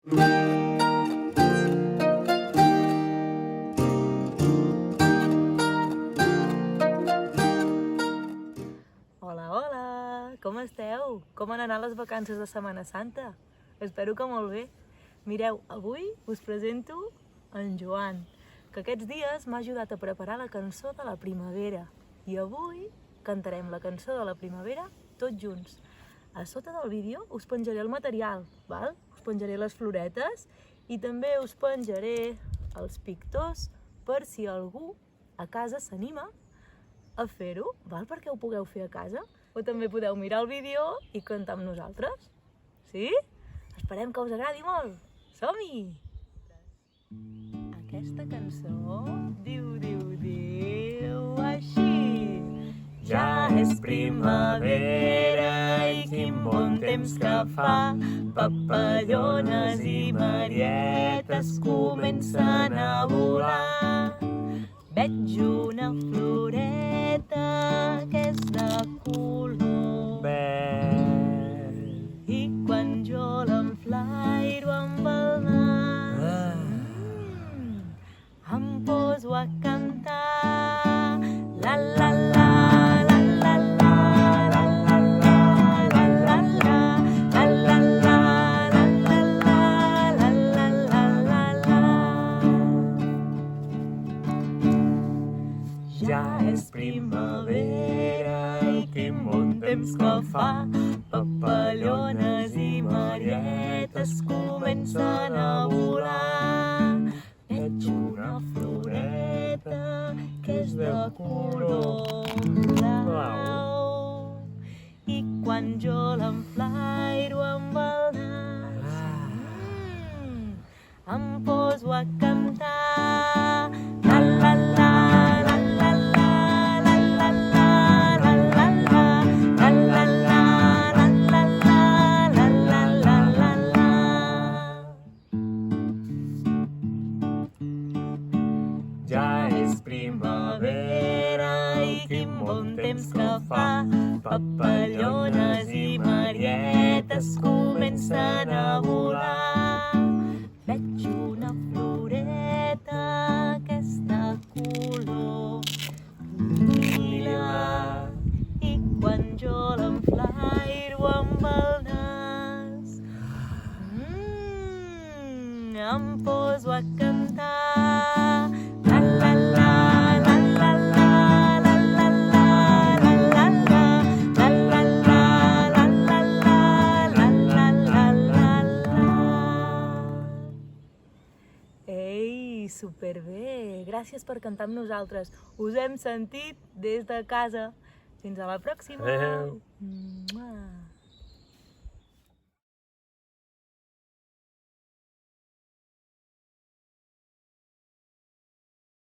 Hola, hola! Com esteu? Com han anat les vacances de Setmana Santa? Espero que molt bé. Mireu, avui us presento en Joan, que aquests dies m'ha ajudat a preparar la cançó de la primavera. I avui cantarem la cançó de la primavera tots junts. A sota del vídeo us penjaré el material, val? Us penjaré les floretes i també us penjaré els pictors per si algú a casa s'anima a fer-ho, val? Perquè ho pugueu fer a casa. O també podeu mirar el vídeo i cantar amb nosaltres. Sí? Esperem que us agradi molt. Som-hi! Aquesta cançó diu així. Ja és primavera i quin bon temps que fa, papallones i marietes comencen a volar. Veig una floreta que és de color verd i quan jo l'enflairo amb el nas em poso a cantar la la la la la la la la la la la la la la la. Ja és primavera i quin bon temps que fa, Papallones i marietes comencen a volar. Veig una floreta que és de color blau i quan jo l'enflairo amb el nas em poso a cantar la la la la la la la la la la la la la la. ja és primavera i quin bon temps que fa, Papallones i marietes comencen a volar. Veig una floreta que és de color lila i quan jo l'enflairo amb el nas em poso a cantar la la la la la la la la la la la la la la la la la. Ei, superbé! Gràcies per cantar amb nosaltres. Us hem sentit des de casa. Fins a la pròxima! Adéu. Mua.